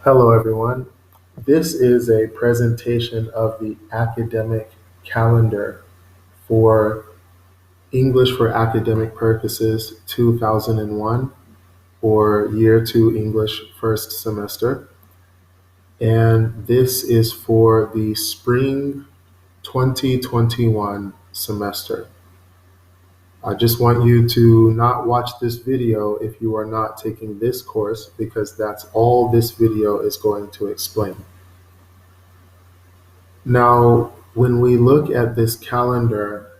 Hello, everyone. This is a presentation of the academic calendar for English for Academic Purposes 2001 or Year 2 English first semester. And this is for the spring 2021 semester. I just want you to not watch this video if you are not taking this course because that's all this video is going to explain. Now, when we look at this calendar,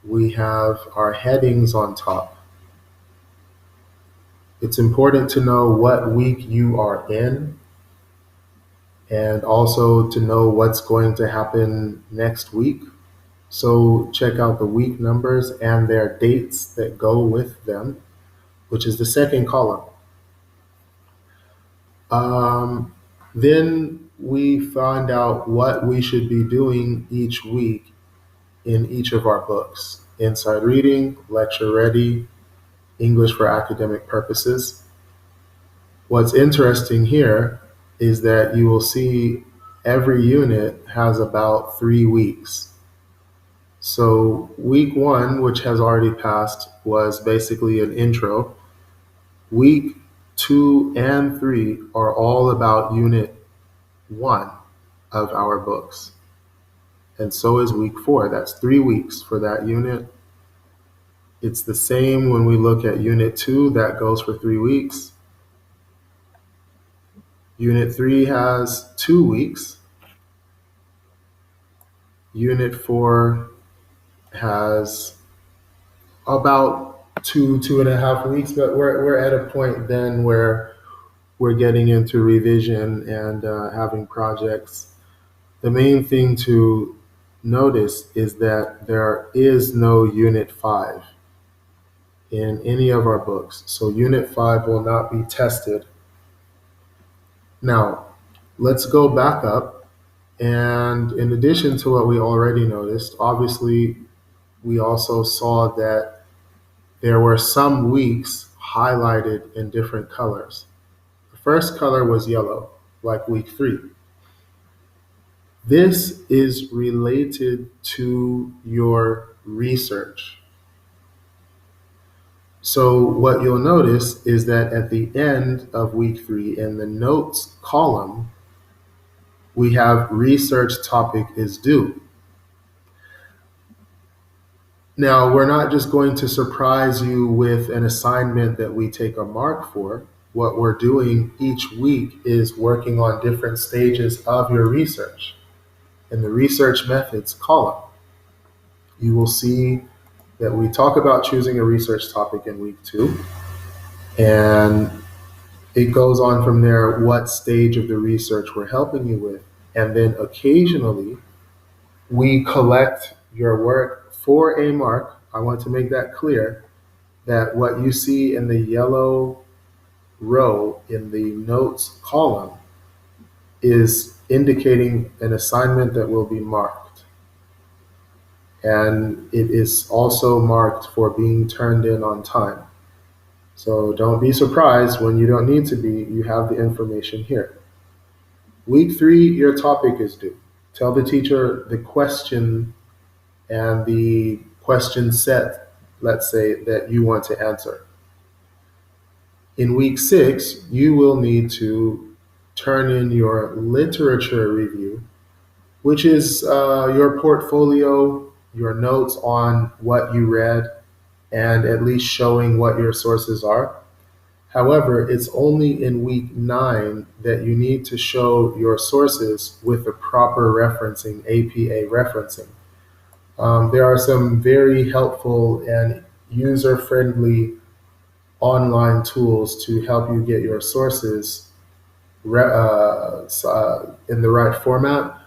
we have our headings on top. It's important to know what week you are in and also to know what's going to happen next week. So check out the week numbers and their dates that go with them, which is the second column. Then we find out what we should be doing each week in each of our books: Inside Reading, Lecture Ready, English for Academic Purposes. What's interesting here is that you will see every unit has about 3 weeks. So week 1, which has already passed, was basically an intro. Week 2 and 3 are all about unit 1 of our books. And so is week 4. That's 3 weeks for that unit. It's the same when we look at Unit 2, that goes for 3 weeks. Unit 3 has 2 weeks. Unit 4 has about 2.5 weeks, but we're at a point then where we're getting into revision and having projects. The main thing to notice is that there is no Unit 5 in any of our books. So Unit 5 will not be tested. Now, let's go back up. And in addition to what we already noticed, obviously, we also saw that there were some weeks highlighted in different colors. The first color was yellow, like week 3. This is related to your research. So what you'll notice is that at the end of week 3 in the notes column, we have research topic is due. Now, we're not just going to surprise you with an assignment that we take a mark for. What we're doing each week is working on different stages of your research. In the research methods column, you will see that we talk about choosing a research topic in week 2, and it goes on from there what stage of the research we're helping you with. And then occasionally, we collect your work for a mark. I want to make that clear that what you see in the yellow row in the notes column is indicating an assignment that will be marked. And it is also marked for being turned in on time. So don't be surprised when you don't need to be. You have the information here. Week 3, your topic is due. Tell the teacher the question and the question set, let's say, that you want to answer. In week 6, you will need to turn in your literature review, which is your portfolio, your notes on what you read, and at least showing what your sources are. However, it's only in week 9 that you need to show your sources with the proper referencing, APA referencing. There are some very helpful and user-friendly online tools to help you get your sources in the right format.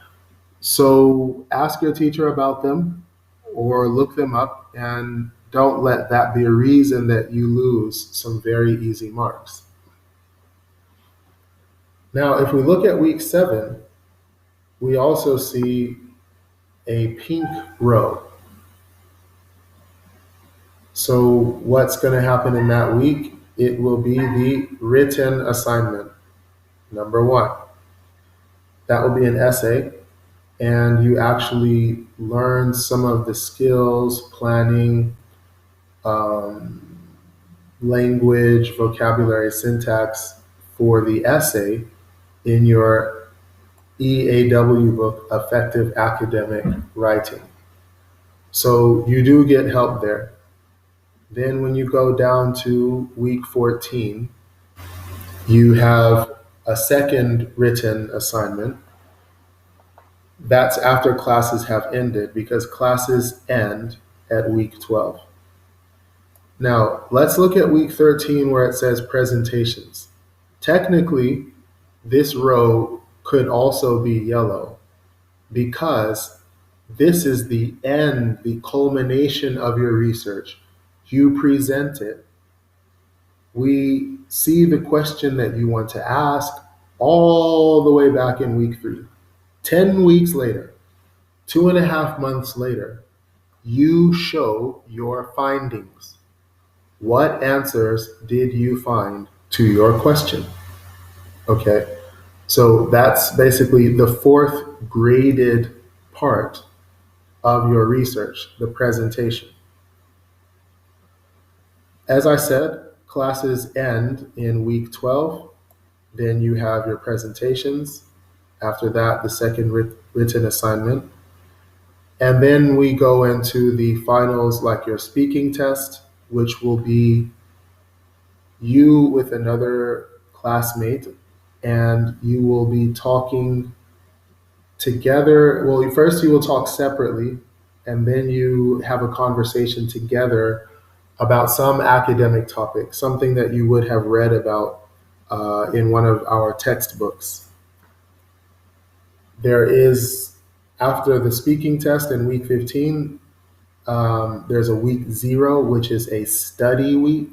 So ask your teacher about them or look them up, and don't let that be a reason that you lose some very easy marks. Now, if we look at week 7, we also see a pink row. So what's going to happen in that week? It will be the written assignment, number 1. That will be an essay, and you actually learn some of the skills, planning, um, language, vocabulary, syntax for the essay in your EAW book, Effective Academic Writing. So you do get help there. Then when you go down to week 14, you have a second written assignment. That's after classes have ended because classes end at week 12. Now, let's look at week 13 where it says presentations. Technically, this row could also be yellow because this is the end, the culmination of your research. You present it. We see the question that you want to ask all the way back in week 3. 10 weeks later, 2.5 months later, you show your findings. What answers did you find to your question? Okay, so that's basically the fourth graded part of your research, the presentation. As I said, classes end in week 12. Then you have your presentations. After that, the second written assignment. And then we go into the finals, like your speaking test, which will be you with another classmate, and you will be talking together. Well, first you will talk separately, and then you have a conversation together about some academic topic, something that you would have read about in one of our textbooks. There is, after the speaking test in week 15, there's a week 0, which is a study week,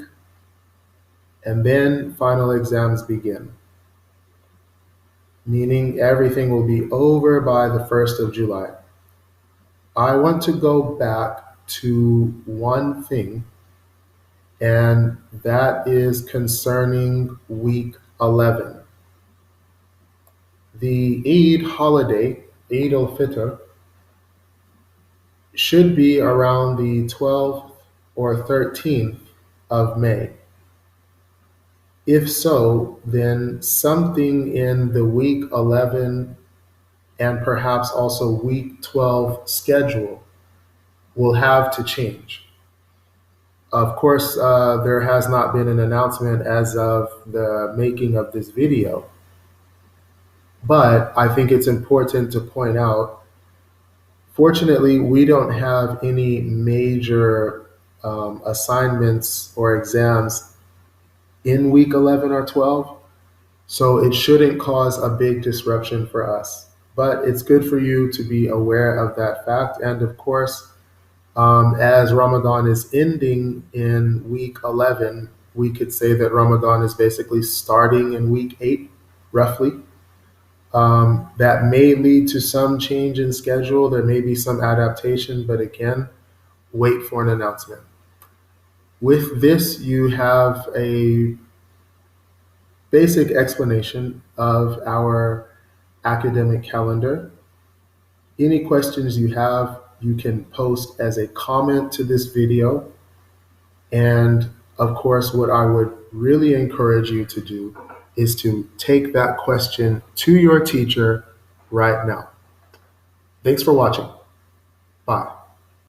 and then final exams begin, meaning everything will be over by the 1st of July. I want to go back to one thing, and that is concerning week 11. The Eid holiday, Eid al-Fitr, should be around the 12th or 13th of May. If so, then something in the week 11 and perhaps also week 12 schedule will have to change. Of course, there has not been an announcement as of the making of this video, but I think it's important to point out, fortunately, we don't have any major assignments or exams in week 11 or 12, so it shouldn't cause a big disruption for us. But it's good for you to be aware of that fact. And of course, as Ramadan is ending in week 11, we could say that Ramadan is basically starting in week 8, roughly. That may lead to some change in schedule. There may be some adaptation, but again, wait for an announcement. With this, you have a basic explanation of our academic calendar. Any questions you have, you can post as a comment to this video. And of course, what I would really encourage you to do is to take that question to your teacher right now. Thanks for watching. Bye.